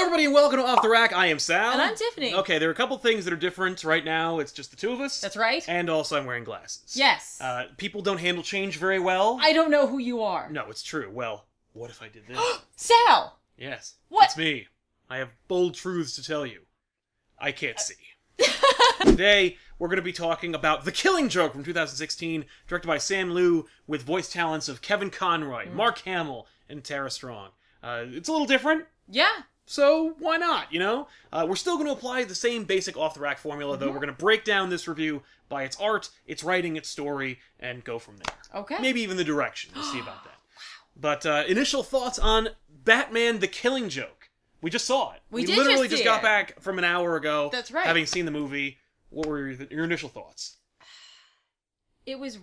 everybody, and welcome to Off the Rack. I am Sal. And I'm Tiffany. Okay, there are a couple things that are different right now. It's just the two of us. That's right. And also I'm wearing glasses. Yes. People don't handle change very well. I don't know who you are. No, it's true. Well, what if I did this? Sal! Yes. What? It's me. I have bold truths to tell you. I can't see. Today, we're going to be talking about The Killing Joke from 2016, directed by Sam Liu, with voice talents of Kevin Conroy, Mark Hamill, and Tara Strong. It's a little different. Yeah. So why not, you know? We're still going to apply the same basic off-the-rack formula, though. We're going to break down this review by its art, its writing, its story, and go from there. Okay. Maybe even the direction. We'll see about that. But initial thoughts on Batman: The Killing Joke. We just saw it. We literally just got back from an hour ago. That's right. Having seen the movie. What were your initial thoughts? It was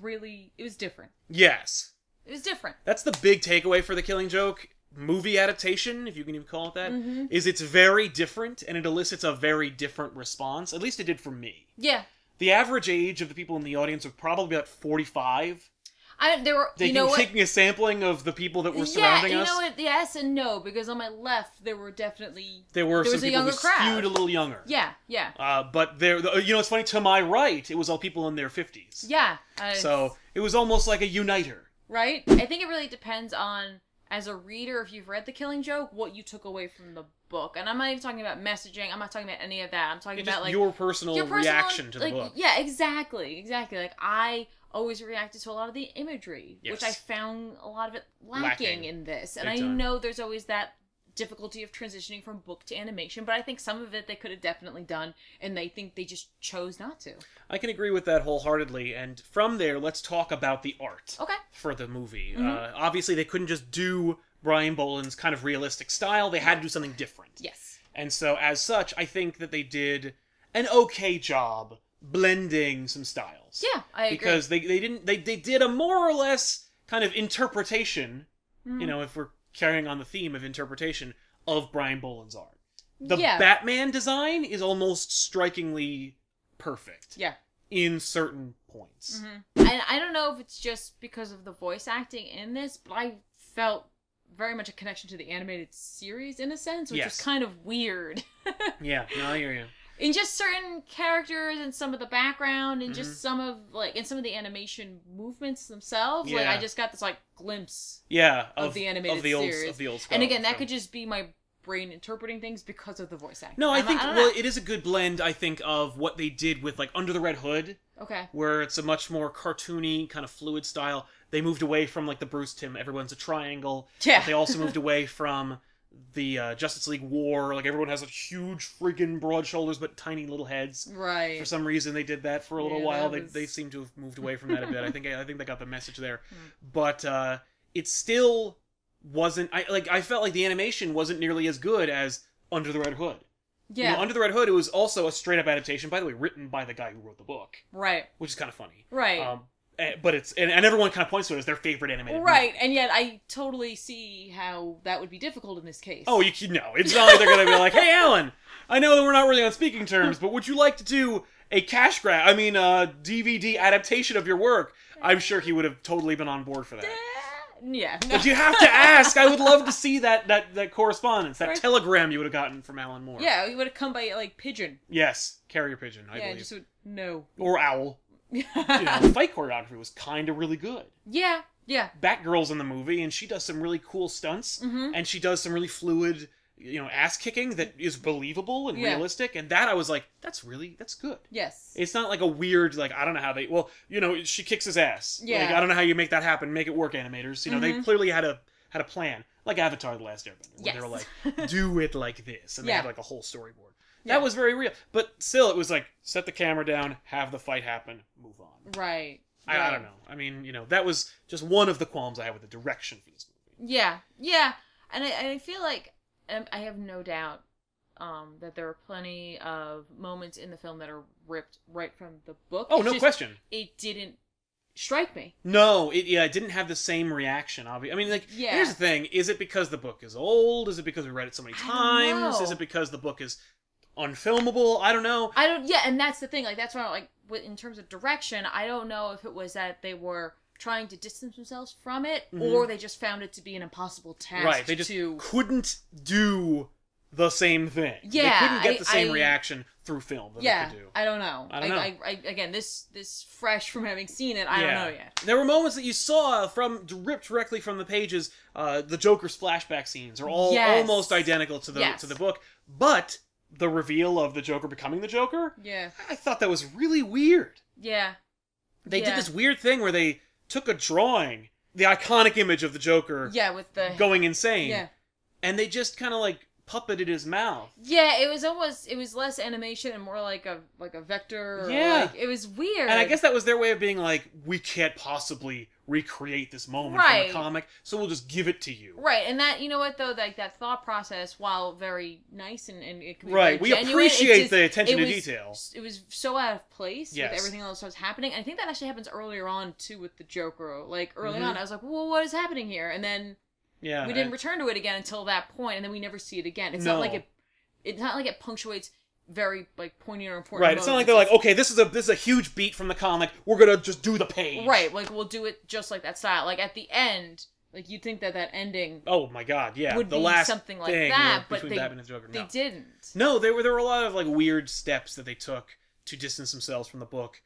different. Yes. It was different. That's the big takeaway for The Killing Joke. Movie adaptation, if you can even call it that, is it's very different, and it elicits a very different response. At least it did for me. Yeah. The average age of the people in the audience was probably about 45. Taking a sampling of the people that were surrounding us. Yeah, you know what? Yes and no, because on my left there was some people younger who crowd. skewed a little younger. Yeah. But it's funny. To my right, it was all people in their 50s. Yeah. So it was almost like a uniter. Right. I think it really depends on, as a reader, if you've read The Killing Joke, what you took away from the book. And I'm not even talking about messaging. I'm not talking about any of that. I'm talking about your personal reaction to the book. Yeah, exactly. Like, I always reacted to a lot of the imagery, yes, which I found a lot of it lacking in this. And I time. know there's always that difficulty of transitioning from book to animation, but I think some of it they could have definitely done, and they think they just chose not to. I can agree with that wholeheartedly, and from there, let's talk about the art for the movie. Obviously, they couldn't just do Brian Boland's kind of realistic style. They had to do something different. Yes. And so, as such, I think that they did an okay job blending some styles. Yeah, I agree. Because they did a more or less kind of interpretation, if we're carrying on the theme of interpretation, of Brian Boland's art. The Batman design is almost strikingly perfect. Yeah. In certain points. And I don't know if it's just because of the voice acting in this, but I felt very much a connection to the animated series in a sense, which is kind of weird. Yeah, no, I hear you. In just certain characters and some of the background and just some of the animation movements themselves, like I just got this glimpse of the animated series. Of the old and again, that could just be my brain interpreting things because of the voice acting. No, I think it is a good blend, I think, of what they did with Under the Red Hood. Okay. Where it's a much more cartoony, kind of fluid style. They moved away from the Bruce Timm, everyone's a triangle. Yeah. But they also moved away from the Justice League War, everyone has huge freaking broad shoulders but tiny little heads. Right. For some reason they did that for a little while. They seem to have moved away from that a bit. I think they got the message there. But it still wasn't I felt like the animation wasn't nearly as good as Under the Red Hood. Yeah. Under the Red Hood, it was also a straight up adaptation, by the way, written by the guy who wrote the book. Right. Which is kind of funny. Right. But it's and everyone kind of points to it as their favorite animated movie. movie. And yet I totally see how that would be difficult in this case. Oh, it's not like they're going to be like, "Hey, Alan, I know that we're not really on speaking terms, but would you like to do a DVD adaptation of your work?" I'm sure he would have totally been on board for that. Yeah. No. But you have to ask. I would love to see that correspondence, that telegram you would have gotten from Alan Moore. Yeah, he would have come by pigeon. Yes, carrier pigeon, I believe. Yeah, just no. Or owl. The fight choreography was kind of really good. Yeah. Batgirl's in the movie, and she does some really cool stunts, and she does some really fluid, ass kicking that is believable and realistic, and that I was like, that's good. Yes. It's not like a weird, I don't know how they, she kicks his ass. Yeah. I don't know how you make that happen, make it work, animators. They clearly had a plan, like Avatar: The Last Airbender, where they were like, do it like this, and they had a whole storyboard. That was very real. But still, it was set the camera down, have the fight happen, move on. Right. I don't know. I mean, that was just one of the qualms I had with the direction for this movie. Yeah. And I feel like, I have no doubt that there are plenty of moments in the film that are ripped right from the book. Oh, no question. It didn't strike me. No, it didn't have the same reaction, obviously. I mean, here's the thing. Is it because the book is old? Is it because we read it so many times? Is it because the book is unfilmable? I don't know. Yeah, and that's the thing. That's why, in terms of direction, I don't know if it was that they were trying to distance themselves from it, or they just found it to be an impossible task. Right, they just couldn't do the same thing. Yeah, they couldn't get the same reaction through film that they could do. I don't know. Again, this fresh from having seen it, I don't know yet. There were moments that you saw ripped directly from the pages. The Joker's flashback scenes are all almost identical to the book, but the reveal of the Joker becoming the Joker, I thought that was really weird. Yeah. They did this weird thing where they took a drawing, the iconic image of the Joker, with the going insane, and they just kind of like puppeted his mouth. Yeah, it was less animation and more like a vector. Yeah, it was weird. And I guess that was their way of being like, we can't possibly recreate this moment from the comic, so we'll just give it to you. Right, and that, you know what though, like that thought process, while very nice and it can be right, we genuine, appreciate the attention to detail. It was so out of place with everything else that was happening. And I think that actually happens earlier on too with the Joker. Like early on, I was like, well, what is happening here? And then we didn't return to it again until that point, and then we never see it again. It's not like it punctuates very like poignant or important. Right, it's not like they're like, okay, this is a huge beat from the comic. We're gonna just do the page. Right, like we'll do it just like that style. Like at the end, like you'd think that ending. Oh my god, yeah, would the be last something like that, but Batman and the Joker. They didn't. No, there were a lot of like weird steps that they took to distance themselves from the book,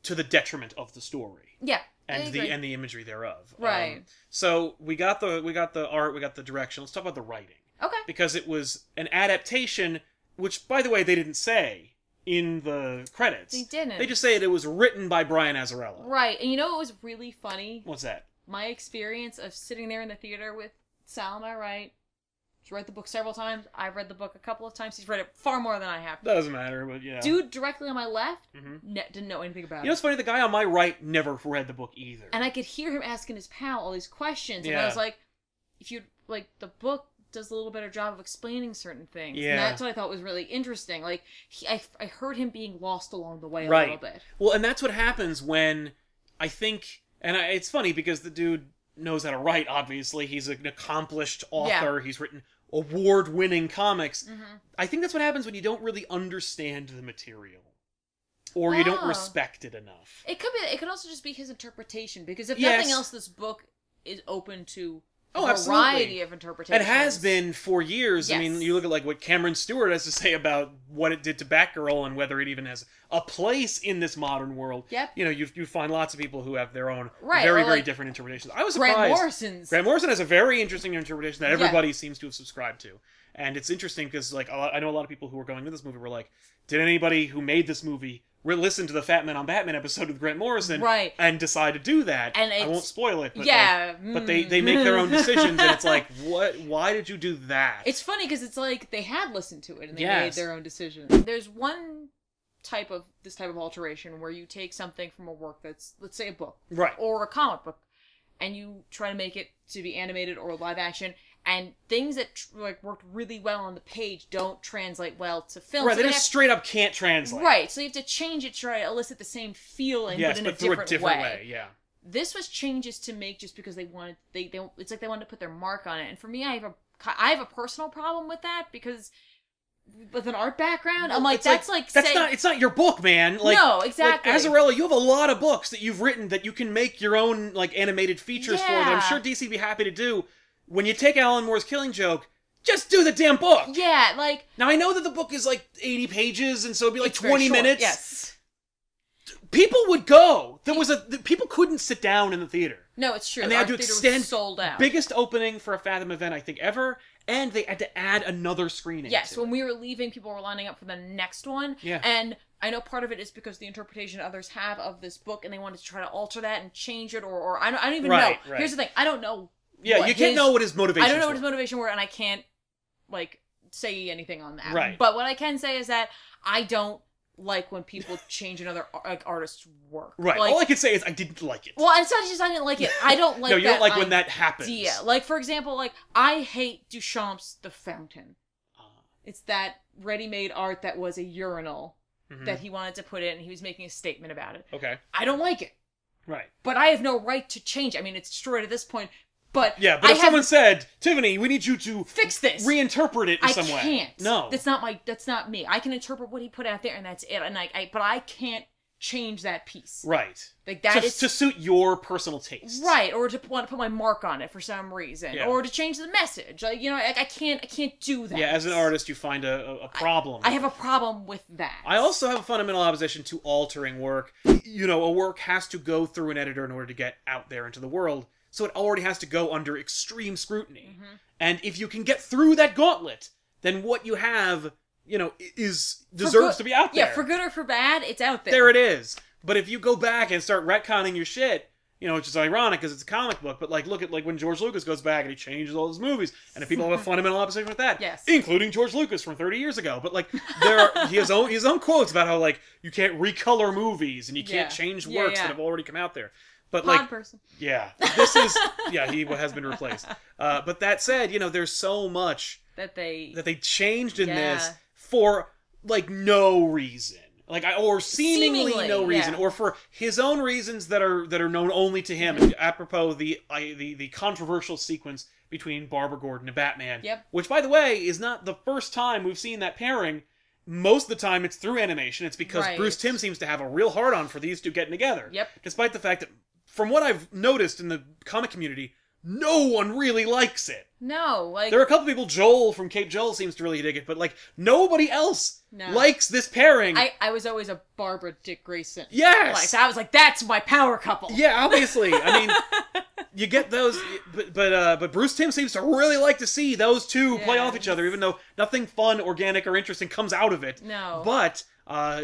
to the detriment of the story. Yeah. And the imagery thereof. Right. So we got the art, we got the direction. Let's talk about the writing. Okay. Because it was an adaptation, which, by the way, they didn't say in the credits. They didn't. They just say it was written by Brian Azzarello. Right. And you know what was really funny? What's that? My experience of sitting there in the theater with Sal on my right. He's read the book several times. I've read the book a couple of times. He's read it far more than I have. Doesn't matter, but yeah. Dude directly on my left didn't know anything about it. You know what's funny? The guy on my right never read the book either. And I could hear him asking his pal all these questions. And I was like, the book does a little better job of explaining certain things. Yeah. And that's what I thought was really interesting. Like, I heard him being lost along the way a little bit. Well, and that's what happens when, I think, and it's funny because the dude knows how to write, obviously. He's an accomplished author. He's written award-winning comics. I think that's what happens when you don't really understand the material, or you don't respect it enough. It could be. It could also just be his interpretation, because if nothing else, this book is open to a variety of interpretations. It has been for years. I mean, you look at like what Cameron Stewart has to say about what it did to Batgirl and whether it even has a place in this modern world. Yep. You know, you find lots of people who have their own very different interpretations. I was surprised. Grant Morrison has a very interesting interpretation that everybody seems to have subscribed to. And it's interesting because, like, I know a lot of people who were going to this movie were like, did anybody who made this movie listen to the Fat Man on Batman episode with Grant Morrison and decide to do that? And I won't spoil it, but, but they make their own decisions, and it's like, what? Why did you do that? It's funny because it's like they had listened to it and they made their own decisions. There's one type of alteration where you take something from a work that's, let's say, a book, or a comic book, and you try to make it to be animated or live action. And things that worked really well on the page don't translate well to film. Right, they just straight up can't translate. Right, so you have to change it to try to elicit the same feeling, but in a different way. Yeah. This was changes to make just because they wanted. It's like they wanted to put their mark on it. And for me, I have a personal problem with that, because with an art background, I'm like, it's not your book, man. Like, no, exactly. Like, Azzarello, you have a lot of books that you've written that you can make your own like animated features for that I'm sure DC would be happy to do. When you take Alan Moore's Killing Joke, just do the damn book! Yeah, like... Now, I know that the book is, like, 80 pages, and so it'd be, like, 20 minutes. Yes. People would go. People couldn't sit down in the theater. No, it's true. And they had to extend... sold out. Biggest opening for a Fathom event, I think, ever. And they had to add another screening. Yes, when we were leaving, people were lining up for the next one. Yeah. And I know part of it is because the interpretation others have of this book, and they wanted to try to alter that and change it, or I don't even know. Right. Here's the thing. I don't know. Yeah, you can't know what his motivation I don't know what his motivation were, and I can't, like, say anything on that. Right. But what I can say is that I don't like when people change another artist's work. Right. Like, all I can say is I didn't like it. Well, it's not just I didn't like it. I don't like no, you don't like when that happens. Yeah. Like, for example, like, I hate Duchamp's The Fountain. It's that ready-made art that was a urinal that he wanted to put in, and he was making a statement about it. Okay. I don't like it. Right. But I have no right to change it. I mean, it's destroyed at this point. But if someone said, Tiffany, we need you to fix this, reinterpret it in some way. I can't. No. That's not me. I can interpret what he put out there, and that's it. And but I can't change that piece. Right. Like that is to suit your personal taste. Right, or to want to put my mark on it for some reason, or to change the message. Like, you know, like I can't do that. Yeah, as an artist, you find a problem. I have a problem with that. I also have a fundamental opposition to altering work. You know, a work has to go through an editor in order to get out there into the world, so it already has to go under extreme scrutiny. Mm-hmm. And if you can get through that gauntlet, then what you have, you know, deserves to be out there. Yeah, for good or for bad, it's out there. There it is. But if you go back and start retconning your shit, you know, which is ironic because it's a comic book, but like look at like when George Lucas goes back and he changes all his movies, and if people have a fundamental opposition with that, yes, including George Lucas from 30 years ago. But like he has his own quotes about how like you can't recolor movies and you can't change works that have already come out there. But like, person. Yeah, this is he has been replaced. But that said, you know, there's so much that they changed in this for like no reason. Like, or seemingly no reason, or for his own reasons that are known only to him. And apropos the controversial sequence between Barbara Gordon and Batman, which, by the way, is not the first time we've seen that pairing. Most of the time, it's through animation. It's because Bruce Timm seems to have a real hard-on for these two getting together. Despite the fact that, from what I've noticed in the comic community, no one really likes it. No, like... There are a couple people, Joel from Cape Joel seems to really dig it, but, like, nobody else likes this pairing. I was always a Barbara Dick Grayson. Yes! Like, so I was like, that's my power couple. Yeah, obviously. I mean, you get those, but Bruce Timm seems to really like to see those two play off each other, even though nothing fun, organic, or interesting comes out of it. No. But,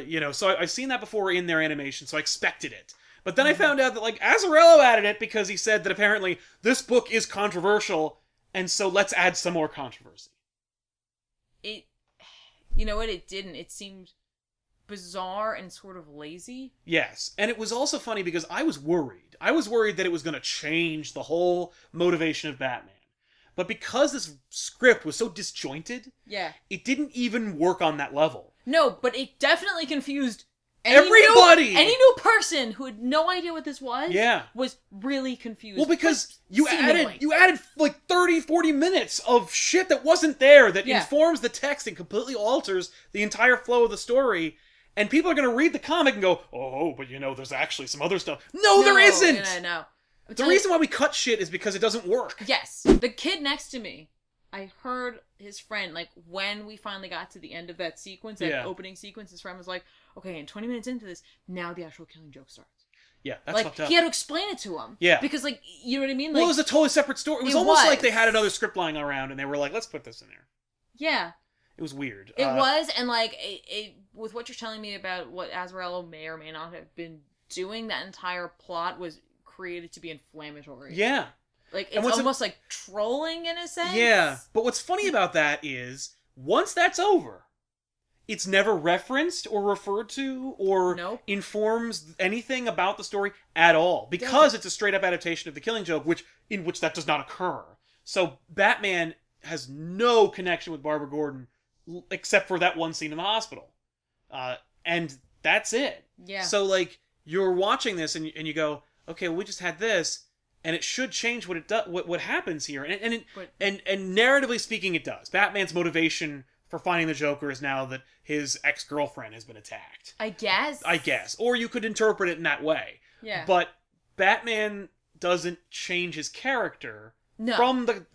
you know, so I've seen that before in their animation, so I expected it. But then I found out that, like, Azzarello added it because he said that apparently this book is controversial, and so let's add some more controversy. You know what? It didn't. It seemed bizarre and sort of lazy. Yes. And it was also funny because I was worried. I was worried that it was going to change the whole motivation of Batman. But because this script was so disjointed, it didn't even work on that level. No, but it definitely confused everybody! Any new person who had no idea what this was was really confused. Well, because you added like 30, 40 minutes of shit that wasn't there that informs the text and completely alters the entire flow of the story. And people are going to read the comic and go, oh, but you know, there's actually some other stuff. No, there isn't! No. The reason why we cut shit is because it doesn't work. Yes. The kid next to me, I heard his friend, like, when we finally got to the end of that sequence, that opening sequence, his friend was like, okay, and 20 minutes into this, now the actual Killing Joke starts. Yeah, that's fucked up. He had to explain it to him. Yeah. Because, like, you know what I mean? Like, well, it was a totally separate story. It was almost like they had another script lying around, and they were like, let's put this in there. Yeah. It was weird. It was, and, like, with what you're telling me about what Azzarello may or may not have been doing, that entire plot was created to be inflammatory. Yeah. Like, it's almost like trolling in a sense. Yeah. But what's funny about that is, once that's over, it's never referenced or referred to or informs anything about the story at all. Because it's a straight-up adaptation of The Killing Joke, in which that does not occur. So Batman has no connection with Barbara Gordon, except for that one scene in the hospital. And that's it. Yeah. So, like, you're watching this and you go, okay, well, we just had this, and it should change what it does, what happens here, and narratively speaking, it does. Batman's motivation for finding the Joker is now that his ex-girlfriend has been attacked. I guess, or you could interpret it in that way. Yeah. But Batman doesn't change his character from the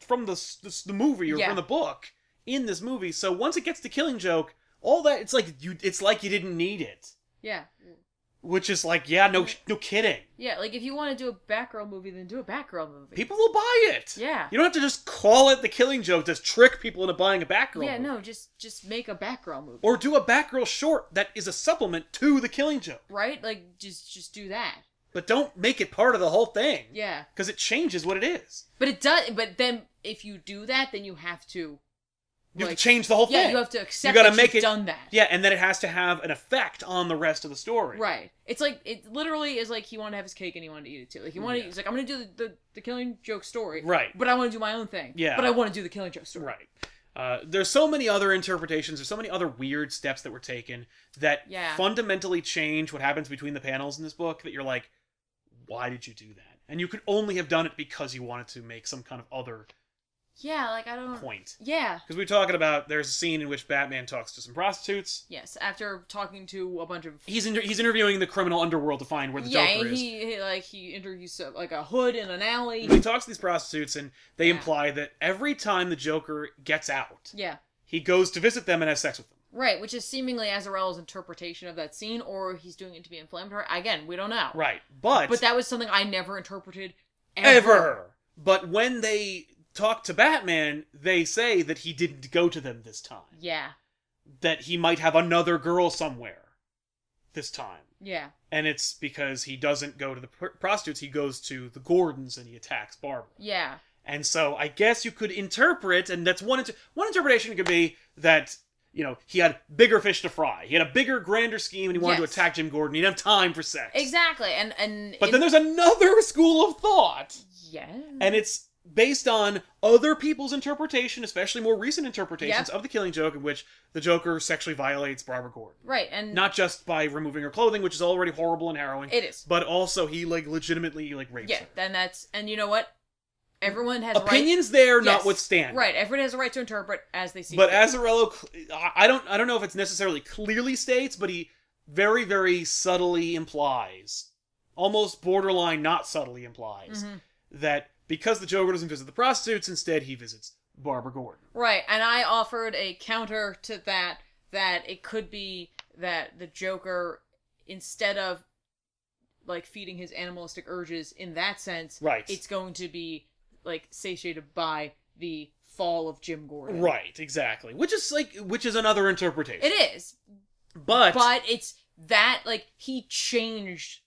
movie or from the book in this movie. So once it gets to Killing Joke, all that it's like you didn't need it. Yeah. Which is like, no kidding. Yeah, like if you want to do a Batgirl movie, then do a Batgirl movie. People will buy it. Yeah. You don't have to just call it The Killing Joke to trick people into buying a Batgirl movie. Yeah, no, just make a Batgirl movie. Or do a Batgirl short that is a supplement to The Killing Joke. Right? Like, just do that. But don't make it part of the whole thing. Yeah. Because it changes what it is. But it does. But then, if you do that, then you have to... You have to change the whole thing. Yeah, you have to accept that you've done that. Yeah, and then it has to have an effect on the rest of the story. Right. It's like, it literally is like he wanted to have his cake and he wanted to eat it too. Like, he's like, I'm going to do the Killing Joke story. Right. But I want to do my own thing. Yeah. But I want to do the Killing Joke story. Right. There's so many other interpretations, there's so many other weird steps that were taken that fundamentally change what happens between the panels in this book that you're like, why did you do that? And you could only have done it because you wanted to make some kind of other Yeah, like, I don't... point. Yeah. Because we're talking about, there's a scene in which Batman talks to some prostitutes. Yes, after talking to a bunch of... He's interviewing the criminal underworld to find where the Joker is. He interviews, like, a hood in an alley. He talks to these prostitutes, and they imply that every time the Joker gets out, he goes to visit them and has sex with them. Right, which is seemingly Azarella's interpretation of that scene, or he's doing it to be inflammatory. Again, we don't know. Right, but that was something I never interpreted ever. But when they talk to Batman, they say that he didn't go to them this time. Yeah. That he might have another girl somewhere this time. Yeah. And it's because he doesn't go to the prostitutes, he goes to the Gordons and he attacks Barbara. Yeah. And so I guess you could interpret, and that's one interpretation could be that, you know, he had bigger fish to fry. He had a bigger, grander scheme, and he wanted to attack Jim Gordon. He didn't have time for sex. Exactly, But then there's another school of thought. Yeah. And it's based on other people's interpretation, especially more recent interpretations of the Killing Joke, in which the Joker sexually violates Barbara Gordon. Right, and... Not just by removing her clothing, which is already horrible and harrowing. It is. But also he, like, legitimately, like, rapes her. Yeah, then that's... And you know what? Everyone has opinions there, notwithstanding. Right, everyone has a right to interpret as they see But fit. Azzarello, I don't know if it's necessarily clearly states, but he very, very subtly implies, almost borderline not subtly implies, that because the Joker doesn't visit the prostitutes, instead he visits Barbara Gordon. Right, and I offered a counter to that it could be that the Joker, instead of, like, feeding his animalistic urges in that sense, it's going to be, like, satiated by the fall of Jim Gordon. Right, exactly. Which is another interpretation. It is. But it's that, like, he changed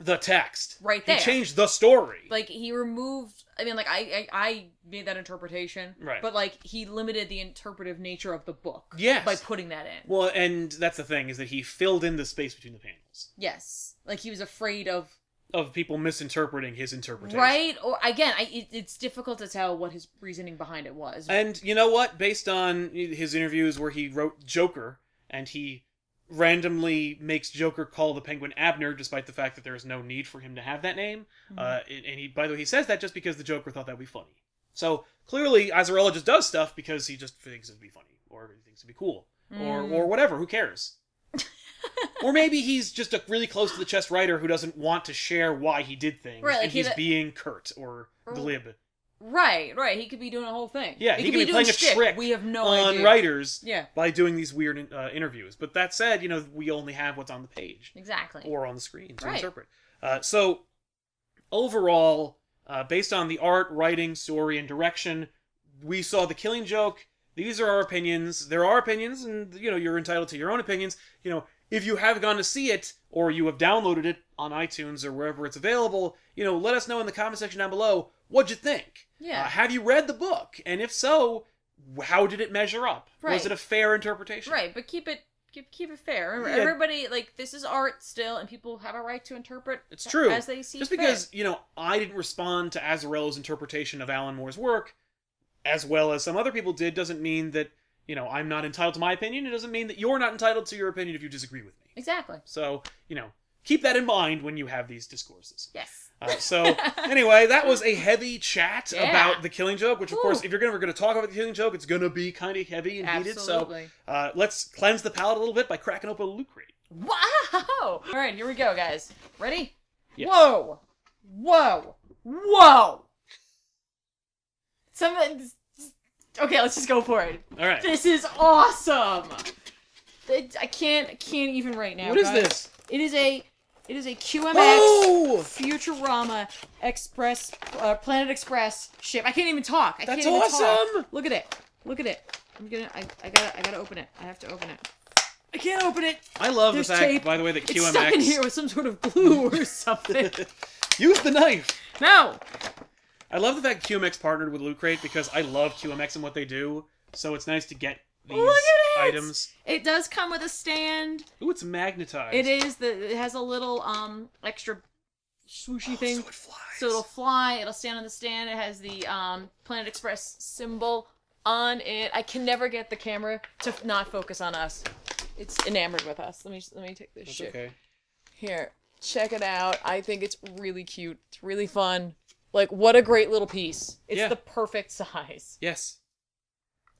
the text. Right there. He changed the story. Like, he removed... I mean, like, I made that interpretation. Right. But, like, he limited the interpretive nature of the book. Yes. By putting that in. Well, and that's the thing, is that he filled in the space between the panels. Yes. Like, he was afraid of people misinterpreting his interpretation. Right? Or, again, it's difficult to tell what his reasoning behind it was. And, you know what? Based on his interviews where he wrote Joker, and he randomly makes Joker call the Penguin Abner, despite the fact that there is no need for him to have that name. And he, by the way, he says that just because the Joker thought that would be funny. So clearly, Azzarello just does stuff because he just thinks it'd be funny, or he thinks it'd be cool, or whatever. Who cares? Or maybe he's just a really close to the chest writer who doesn't want to share why he did things, right, like and he's being curt or glib. Right. He could be doing a whole thing. Yeah, he could be playing a trick we have no on idea. Writers by doing these weird interviews. But that said, you know, we only have what's on the page. Exactly. Or on the screen to interpret. So, overall, based on the art, writing, story, and direction, we saw The Killing Joke. These are our opinions. There are opinions, and, you know, you're entitled to your own opinions. You know, if you have gone to see it, or you have downloaded it on iTunes or wherever it's available, you know, let us know in the comment section down below, what'd you think? Yeah. Have you read the book? And if so, how did it measure up? Right. Was it a fair interpretation? Right, but keep it fair. Remember, everybody, like, this is art still, and people have a right to interpret it's true. As they see Just fit. because, you know, I didn't respond to Azzarello's interpretation of Alan Moore's work, as well as some other people did, doesn't mean that, you know, I'm not entitled to my opinion. It doesn't mean that you're not entitled to your opinion if you disagree with me. Exactly. So, you know, keep that in mind when you have these discourses. Yes. So, anyway, that was a heavy chat about The Killing Joke, which, of course, if you're going to talk about The Killing Joke, it's going to be kind of heavy and heated. So, let's cleanse the palate a little bit by cracking open a Loot Crate. Wow! All right, here we go, guys. Ready? Yes. Whoa! Whoa! Whoa! Okay, let's just go for it. All right. This is awesome! I can't even right now. What is this? It is a QMX Futurama Express Planet Express ship. I can't even talk. That's awesome. Look at it. I gotta open it. I have to open it. I can't open it. I love the fact, by the way, that QMX... It's stuck in here with some sort of glue or something. Use the knife. No. I love the fact QMX partnered with Loot Crate because I love QMX and what they do. So it's nice to get these items. It does come with a stand. Ooh, it's magnetized. It is. It has a little extra swooshy thing. So it flies. So it'll fly. It'll stand on the stand. It has the Planet Express symbol on it. I can never get the camera to not focus on us. It's enamored with us. Let me take this shit. Okay. Here, check it out. I think it's really cute. It's really fun. Like, what a great little piece. It's the perfect size. Yes.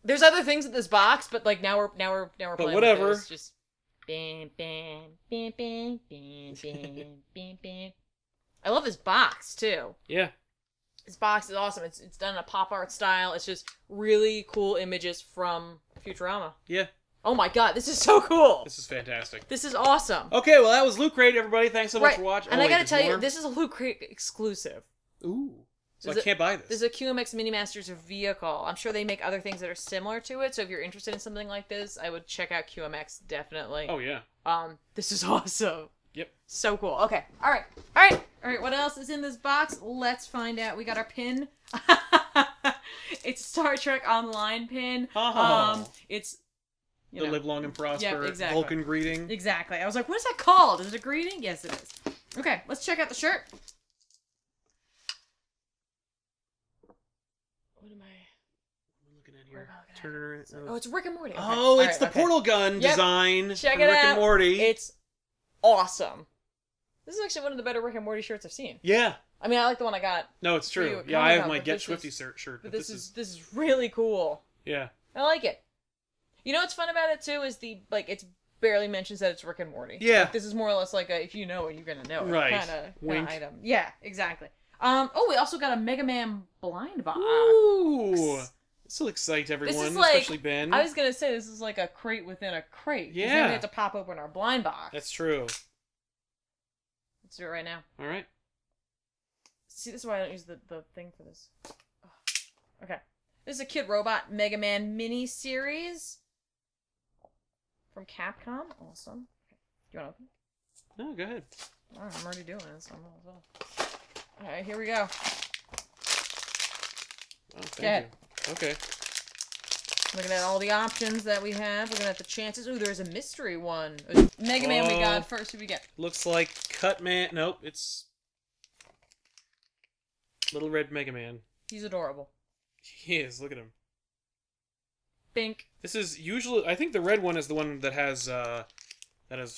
There's other things in this box, but like now we're playing. But whatever. With this. Just bam, bam, bam, bam, bam, bam, bam, bam. I love this box too. Yeah. This box is awesome. It's done in a pop art style. It's just really cool images from Futurama. Yeah. Oh my god, this is so cool. This is fantastic. This is awesome. Okay, well that was Loot Crate, everybody. Thanks so much for watching. And I gotta tell you, this is a Loot Crate exclusive. Ooh. So I can't buy this. This is a QMX Mini Masters vehicle. I'm sure they make other things that are similar to it, so if you're interested in something like this, I would check out QMX, definitely. Oh, yeah. This is awesome. Yep. So cool. Okay. All right. What else is in this box? Let's find out. We got our pin. It's Star Trek Online pin. Oh. It's... the live long and prosper Vulcan greeting. Exactly. I was like, what is that called? Is it a greeting? Yes, it is. Okay, let's check out the shirt. What am I looking at here? Turner. Oh, it's Rick and Morty. Okay. Oh, it's the portal gun design check from it Rick out. and Morty. It's awesome. This is actually one of the better Rick and Morty shirts I've seen. Yeah. I mean, I like the one I got. No, it's true. Yeah, I have my Get Swifty shirt. But this is really cool. Yeah. I like it. You know what's fun about it too is it's barely mentions that it's Rick and Morty. Yeah. Like, this is more or less like a if you know it, you're gonna know it right. kind of item. Yeah, exactly. Oh, we also got a Mega Man blind box. Ooh. This will excite everyone, this is like, especially Ben. I was gonna say this is like a crate within a crate. Yeah. Then we have to pop open our blind box. That's true. Let's do it right now. All right. See, this is why I don't use the thing for this. Oh. Okay. This is a Kid Robot Mega Man mini series from Capcom. Awesome. Do you want to open it? No, go ahead. Oh, I'm already doing this. Alright, here we go. Oh, thank you. Okay. Looking at all the options that we have. Looking at the chances. Ooh, there's a mystery one. Mega Man we got first. Who we get? Looks like Cutman. Nope, it's Little Red Mega Man. He's adorable. He is. Look at him. Bink. This is usually. I think the red one is the one that has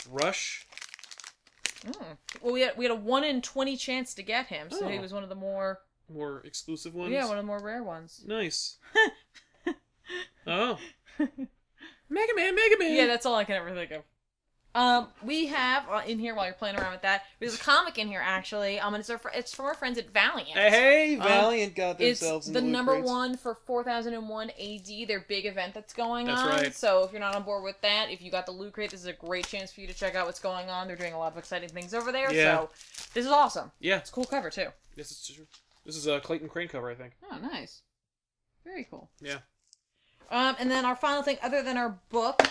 Rush. Well, we had a 1 in 20 chance to get him, so he was one of the more exclusive ones. Yeah, one of the more rare ones. Nice. Oh. Mega Man. Yeah, that's all I can ever think of. We have in here while you're playing around with that. There's a comic in here actually. And it's from our friends at Valiant. Hey, Valiant got themselves. It's the #1 for 4001 AD. Their big event that's going on. That's right. So if you're not on board with that, if you got the Loot Crate, this is a great chance for you to check out what's going on. They're doing a lot of exciting things over there. Yeah. So this is awesome. Yeah, it's a cool cover too. This is a Clayton Crane cover, I think. Oh, nice. Very cool. Yeah. And then our final thing, other than our book,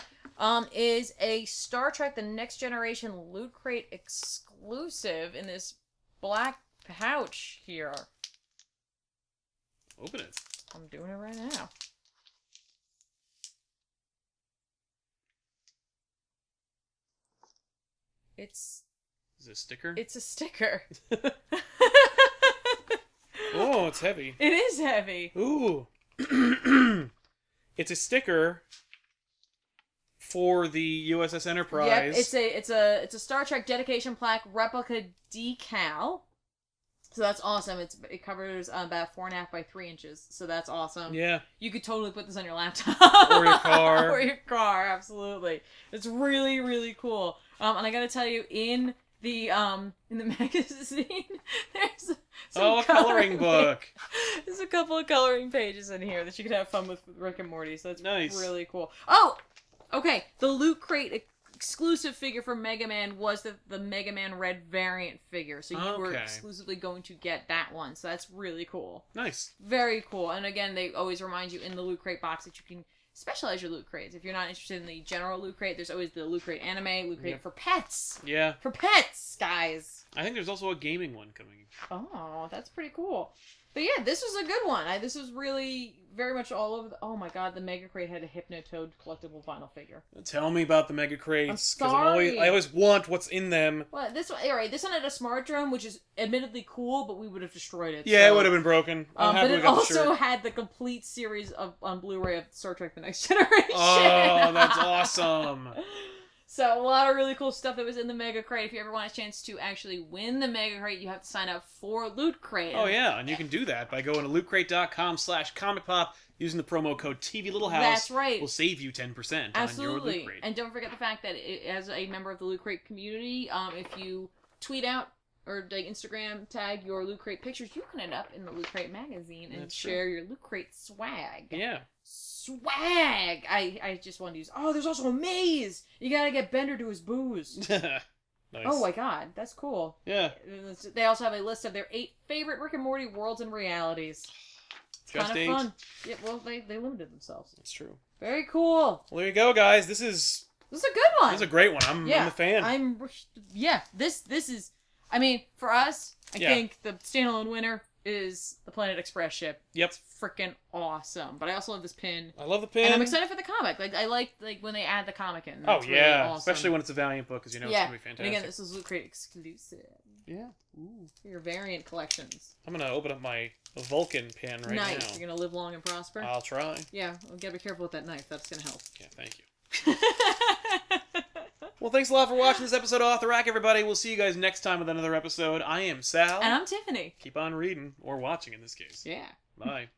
is a Star Trek The Next Generation Loot Crate exclusive in this black pouch here. Open it. I'm doing it right now. Is it a sticker? It's a sticker. Oh, it's heavy. It is heavy. Ooh. It's a sticker for the USS Enterprise. Yep, it's a Star Trek dedication plaque replica decal. So that's awesome. It covers about 4.5 by 3 inches. So that's awesome. Yeah. You could totally put this on your laptop or your car. Or your car, absolutely. It's really, really cool. And I gotta tell you, in the magazine, there's a coloring book. There's a couple of coloring pages in here that you could have fun with Rick and Morty. So that's nice. Really cool. Oh, okay. The Loot Crate exclusive figure for Mega Man was the Mega Man Red variant figure. So you were exclusively going to get that one. So that's really cool. Nice. Very cool. And again, they always remind you in the Loot Crate box that you can specialize your Loot Crates. If you're not interested in the general Loot Crate, there's always the Loot Crate anime, Loot Crate for pets. Yeah. For pets, guys. I think there's also a gaming one coming. Oh, that's pretty cool. But yeah, this was a good one. This was really very much all over oh my god, the Mega Crate had a Hypnotoad collectible vinyl figure. Tell me about the Mega Crates. I'm sorry. I always want what's in them. Well, this one had a smart drum, which is admittedly cool, but we would have destroyed it. Yeah, it would have been broken. But it also had the complete series on Blu-ray of Star Trek The Next Generation. Oh, that's awesome. So a lot of really cool stuff that was in the Mega Crate. If you ever want a chance to actually win the Mega Crate, you have to sign up for Loot Crate. Oh yeah, and you can do that by going to lootcrate.com/ComicPOP using the promo code TV Little House. That's right. Will save you 10% Absolutely. on your Loot Crate. And don't forget the fact that as a member of the Loot Crate community, if you tweet out or like Instagram tag your Loot Crate pictures, you can end up in the Loot Crate magazine and share your Loot Crate swag. Yeah. Swag! I just wanted to use... Oh, there's also a maze! You gotta get Bender to his booze. Nice. Oh my god, that's cool. Yeah. They also have a list of their 8 favorite Rick and Morty worlds and realities. It's kind of fun. Yeah, well, they limited themselves. That's true. Very cool. Well, there you go, guys. This is a good one. This is a great one. I'm a fan. This is... I mean, for us, I think the standalone winner is the Planet Express ship. Yep. It's freaking awesome. But I also love this pin. I love the pin. And I'm excited for the comic. Like, I like when they add the comic in. That's really awesome. Especially when it's a Valiant book, because you know it's going to be fantastic. And again, this is Loot Crate exclusive. Yeah. Ooh. For your variant collections. I'm going to open up my Vulcan pin right now. Nice. You're going to live long and prosper? I'll try. Yeah. Well, gotta be careful with that knife. That's going to help. Yeah, thank you. Well, thanks a lot for watching this episode of Off the Rack, everybody. We'll see you guys next time with another episode. I am Sal. And I'm Tiffany. Keep on reading, or watching in this case. Yeah. Bye.